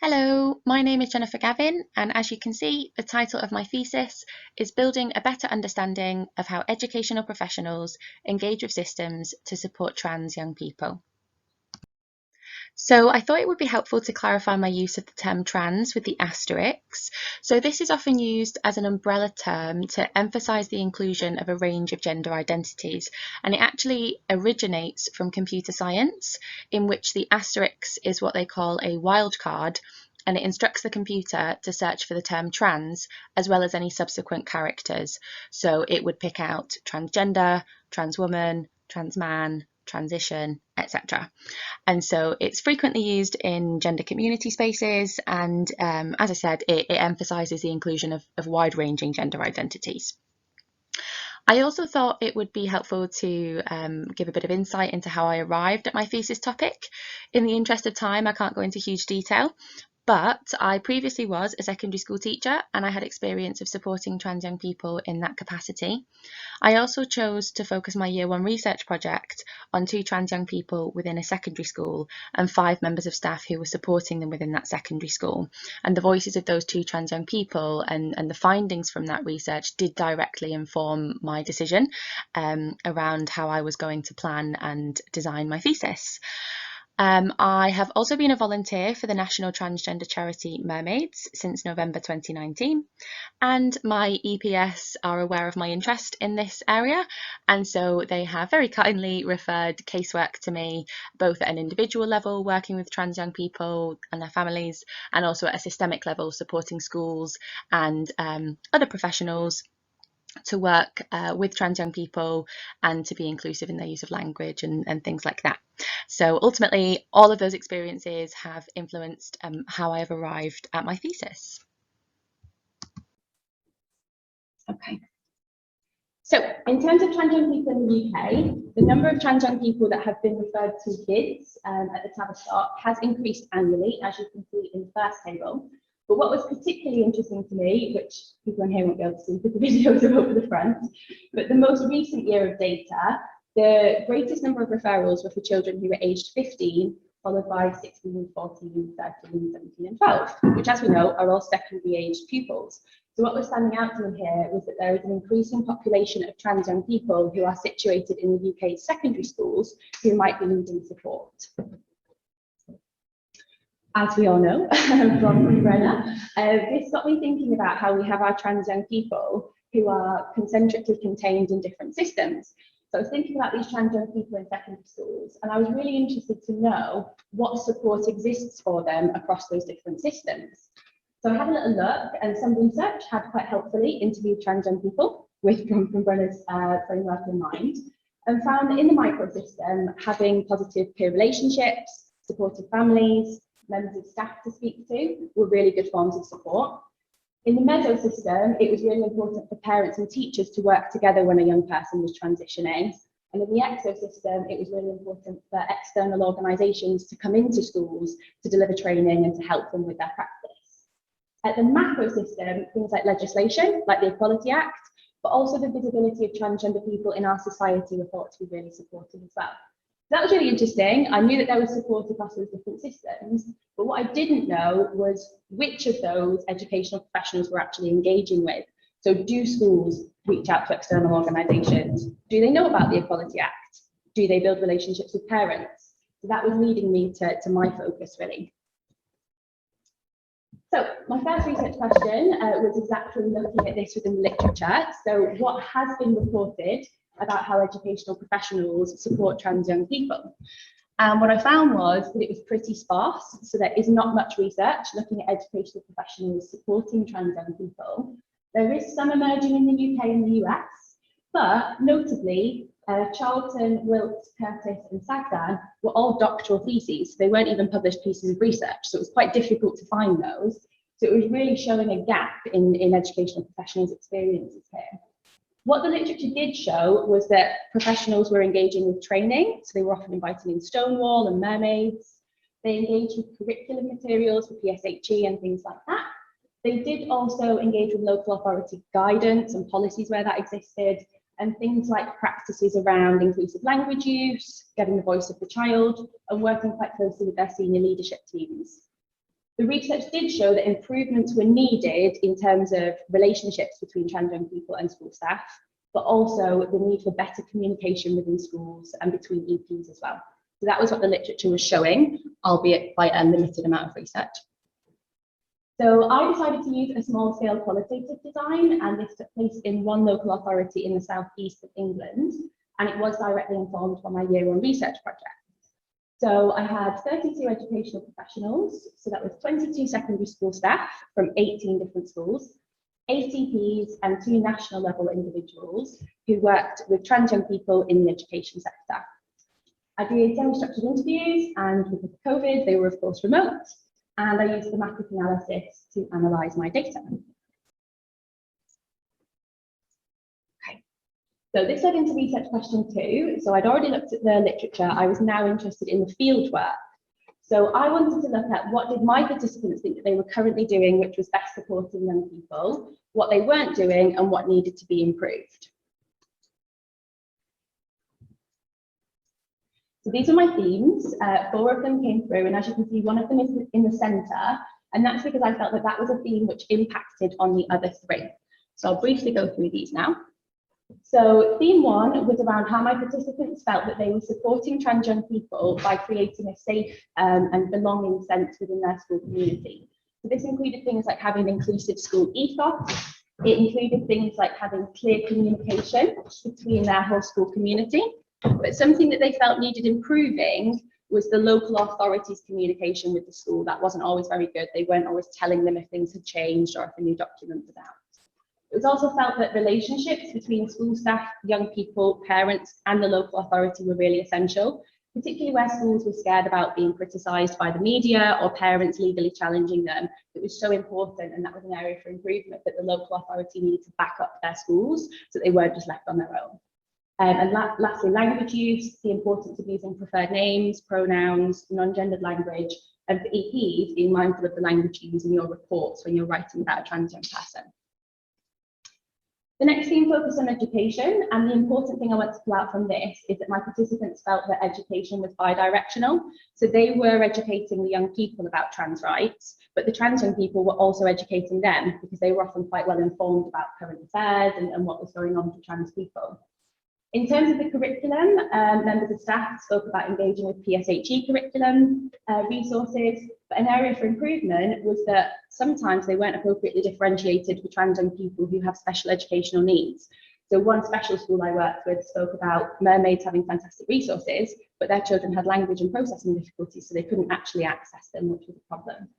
Hello, my name is Jennifer Gavin, and as you can see, the title of my thesis is Building a Better Understanding of How Educational Professionals Engage with Systems to Support Trans Young People. So I thought it would be helpful to clarify my use of the term trans with the asterisks. So this is often used as an umbrella term to emphasize the inclusion of a range of gender identities, and it actually originates from computer science, in which the asterisk is what they call a wildcard, and it instructs the computer to search for the term trans as well as any subsequent characters. So it would pick out transgender, trans woman, trans man, transition, etc. And so it's frequently used in gender community spaces, and as I said, it emphasises the inclusion of wide-ranging gender identities. I also thought it would be helpful to give a bit of insight into how I arrived at my thesis topic. In the interest of time, I can't go into huge detail, but I previously was a secondary school teacher and I had experience of supporting trans young people in that capacity. I also chose to focus my Year 1 research project on 2 trans young people within a secondary school and 5 members of staff who were supporting them within that secondary school. And the voices of those 2 trans young people and the findings from that research did directly inform my decision around how I was going to plan and design my thesis. I have also been a volunteer for the national transgender charity Mermaids since November 2019, and my EPS are aware of my interest in this area, and so they have very kindly referred casework to me, both at an individual level working with trans young people and their families, and also at a systemic level supporting schools and other professionals to work with trans young people and to be inclusive in their use of language and things like that. So ultimately, all of those experiences have influenced how I have arrived at my thesis. Okay. So in terms of trans young people in the UK, the number of trans young people that have been referred to GIDS at the Tavistock has increased annually, as you can see in the first table. But what was particularly interesting to me, which people in here won't be able to see because the videos are over the front, but the most recent year of data, the greatest number of referrals were for children who were aged 15, followed by 16, 14, 13, 17 and 12, which as we know are all secondary aged pupils. So what was standing out to me here was that there is an increasing population of trans young people who are situated in the UK's secondary schools who might be needing support. As we all know from Brenna, this got me thinking about how we have our trans young people who are concentrically contained in different systems. So I was thinking about these trans young people in secondary schools, and I was really interested to know what support exists for them across those different systems. So I had a little look, and some research had quite helpfully interviewed trans young people from Brenna's framework in mind, and found that in the microsystem, having positive peer relationships, supportive families, members of staff to speak to were really good forms of support. In the mesosystem, it was really important for parents and teachers to work together when a young person was transitioning. And in the exosystem, it was really important for external organisations to come into schools to deliver training and to help them with their practice. At the macrosystem, things like legislation, like the Equality Act, but also the visibility of transgender people in our society were thought to be really supportive as well. That was really interesting. I knew that there was support across those different systems, but what I didn't know was which of those educational professionals we're actually engaging with. So do schools reach out to external organisations? Do they know about the Equality Act? Do they build relationships with parents? So that was leading me to my focus really. So my first research question was exactly looking at this within the literature. So what has been reported about how educational professionals support trans young people? And what I found was that it was pretty sparse. So there is not much research looking at educational professionals supporting trans young people. There is some emerging in the UK and the US, but notably, Charlton, Wilts, Curtis and Sagdan were all doctoral theses. They weren't even published pieces of research, so it was quite difficult to find those. So it was really showing a gap in educational professionals' experiences here. What the literature did show was that professionals were engaging with training, so they were often inviting in Stonewall and Mermaids. They engaged with curriculum materials for PSHE and things like that. They did also engage with local authority guidance and policies where that existed, and things like practices around inclusive language use, getting the voice of the child, and working quite closely with their senior leadership teams. The research did show that improvements were needed in terms of relationships between trans young people and school staff, but also the need for better communication within schools and between EPs as well. So that was what the literature was showing, albeit by a limited amount of research. So I decided to use a small-scale qualitative design, and this took place in one local authority in the southeast of England, and it was directly informed by my year one research project. So I had 32 educational professionals, so that was 22 secondary school staff from 18 different schools, ACPs and 2 national level individuals who worked with trans young people in the education sector. I did semi-structured interviews, and because of COVID, they were of course remote, and I used thematic analysis to analyse my data. Okay, so this led into research question 2. So I'd already looked at the literature, I was now interested in the field work. So I wanted to look at what did my participants think that they were currently doing, which was best supporting young people, what they weren't doing, and what needed to be improved. So these are my themes. 4 of them came through, and as you can see, one of them is in the centre, and that's because I felt that that was a theme which impacted on the other 3. So I'll briefly go through these now. So theme 1 was around how my participants felt that they were supporting trans young people by creating a safe and belonging sense within their school community. So this included things like having an inclusive school ethos. It included things like having clear communication between their whole school community. But something that they felt needed improving was the local authorities' communication with the school. That wasn't always very good. They weren't always telling them if things had changed or if a new document was out. It was also felt that relationships between school staff, young people, parents, and the local authority were really essential, particularly where schools were scared about being criticised by the media or parents legally challenging them. It was so important, and that was an area for improvement, that the local authority needed to back up their schools so they weren't just left on their own. And lastly, language use, the importance of using preferred names, pronouns, non-gendered language, and for EPs, being mindful of the language you use in your reports when you're writing about a trans young person. The next theme focused on education, and the important thing I want to pull out from this is that my participants felt that education was bi-directional. So they were educating the young people about trans rights, but the trans young people were also educating them because they were often quite well informed about current affairs and what was going on for trans people. In terms of the curriculum, members of staff spoke about engaging with PSHE curriculum resources, but an area for improvement was that sometimes they weren't appropriately differentiated for trans young people who have special educational needs. So one special school I worked with spoke about mermaids having fantastic resources, but their children had language and processing difficulties, so they couldn't actually access them, which was a problem.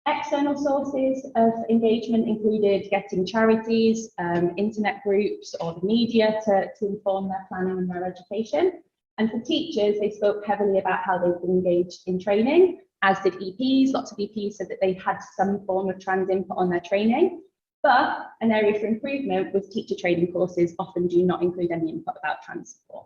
External sources of engagement included getting charities, internet groups, or the media to inform their planning and their education. And for teachers, they spoke heavily about how they've been engaged in training, as did EPs. Lots of EPs said that they had some form of trans input on their training. But an area for improvement was teacher training courses often do not include any input about trans support.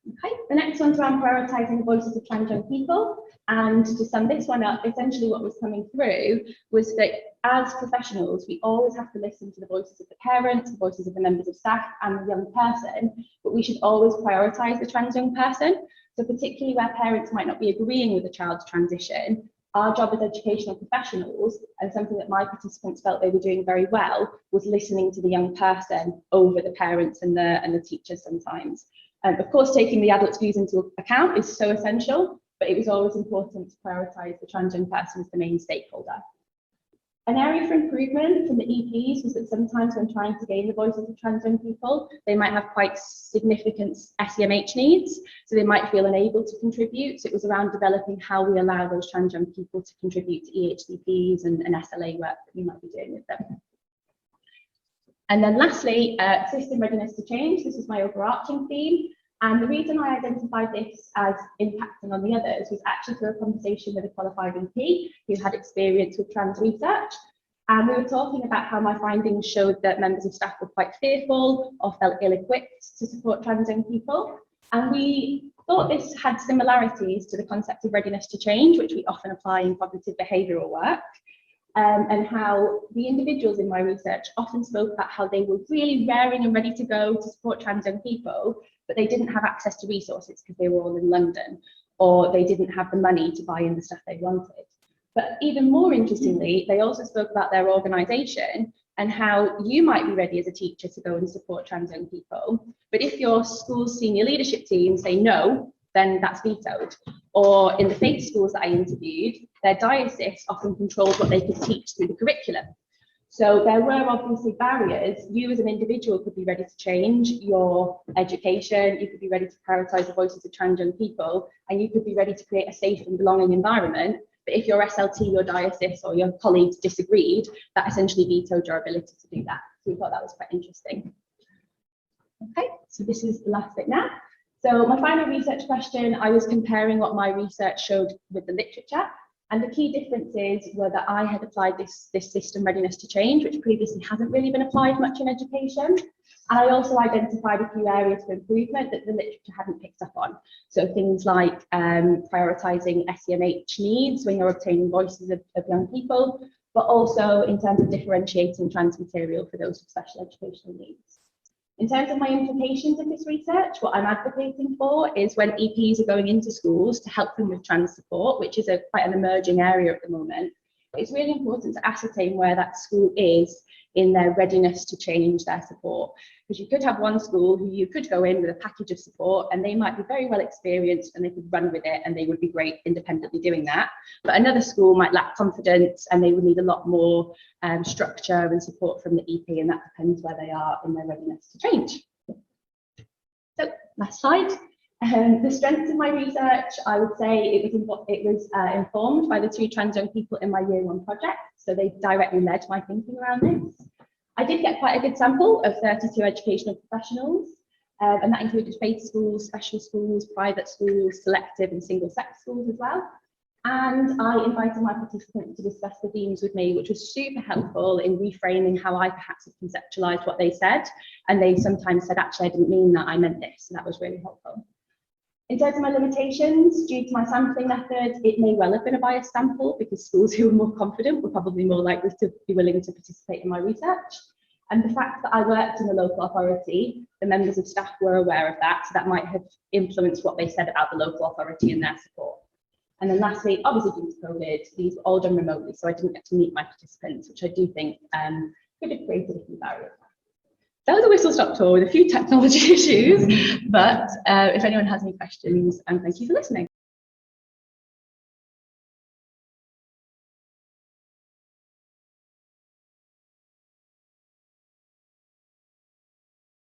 Okay, the next one's around prioritising the voices of trans young people. And to sum this one up, essentially what was coming through was that as professionals, we always have to listen to the voices of the parents, the voices of the members of staff and the young person, but we should always prioritise the trans young person. So particularly where parents might not be agreeing with the child's transition, our job as educational professionals, and something that my participants felt they were doing very well, was listening to the young person over the parents and the teachers sometimes. Of course, taking the adults' views into account is so essential, but it was always important to prioritise the trans young person as the main stakeholder. An area for improvement from the EPs was that sometimes when trying to gain the voices of trans young people, they might have quite significant SEMH needs, so they might feel unable to contribute. So it was around developing how we allow those trans young people to contribute to EHCPs and SLA work that we might be doing with them. And then lastly, system readiness to change. This is my overarching theme. And the reason I identified this as impacting on the others was actually through a conversation with a qualified EP who had experience with trans research. And we were talking about how my findings showed that members of staff were quite fearful or felt ill-equipped to support trans young people. And we thought this had similarities to the concept of readiness to change, which we often apply in cognitive behavioural work. And how the individuals in my research often spoke about how they were really raring and ready to go to support trans young people, but they didn't have access to resources because they were all in London. or they didn't have the money to buy in the stuff they wanted. But even more interestingly, they also spoke about their organisation and how you might be ready as a teacher to go and support trans young people. But if your school's senior leadership team say no, then that's vetoed. Or in the faith schools that I interviewed, their diocese often controlled what they could teach through the curriculum. So there were obviously barriers. You as an individual could be ready to change your education, you could be ready to prioritise the voices of trans young people, and you could be ready to create a safe and belonging environment. But if your SLT, your diocese or your colleagues disagreed, that essentially vetoed your ability to do that. So we thought that was quite interesting. Okay, so this is the last bit now. So my final research question, I was comparing what my research showed with the literature. And the key differences were that I had applied this system readiness to change, which previously hasn't really been applied much in education. And I also identified a few areas for improvement that the literature hadn't picked up on. So things like prioritising SEMH needs when you're obtaining voices of young people, but also in terms of differentiating trans material for those with special educational needs. In terms of my implications of this research, what I'm advocating for is when EPs are going into schools to help them with trans support, which is quite an emerging area at the moment, it's really important to ascertain where that school is in their readiness to change their support. Because you could have one school who you could go in with a package of support and they might be very well experienced and they could run with it and they would be great independently doing that. But another school might lack confidence and they would need a lot more structure and support from the EP, and that depends where they are in their readiness to change. So last slide. The strengths of my research, I would say it was informed by the 2 trans young people in my year 1 project. So they directly led my thinking around this. I did get quite a good sample of 32 educational professionals, and that included faith schools, special schools, private schools, selective and single-sex schools as well. And I invited my participants to discuss the themes with me, which was super helpful in reframing how I perhaps had conceptualised what they said. And they sometimes said, actually, I didn't mean that, I meant this. So that was really helpful. In terms of my limitations, due to my sampling method, it may well have been a biased sample because schools who were more confident were probably more likely to be willing to participate in my research. And the fact that I worked in the local authority, the members of staff were aware of that, so that might have influenced what they said about the local authority and their support. And then lastly, obviously due to COVID, these were all done remotely, so I didn't get to meet my participants, which I do think could have created a few barriers. That was a whistle-stop tour with a few technology issues, but if anyone has any questions, thank you for listening.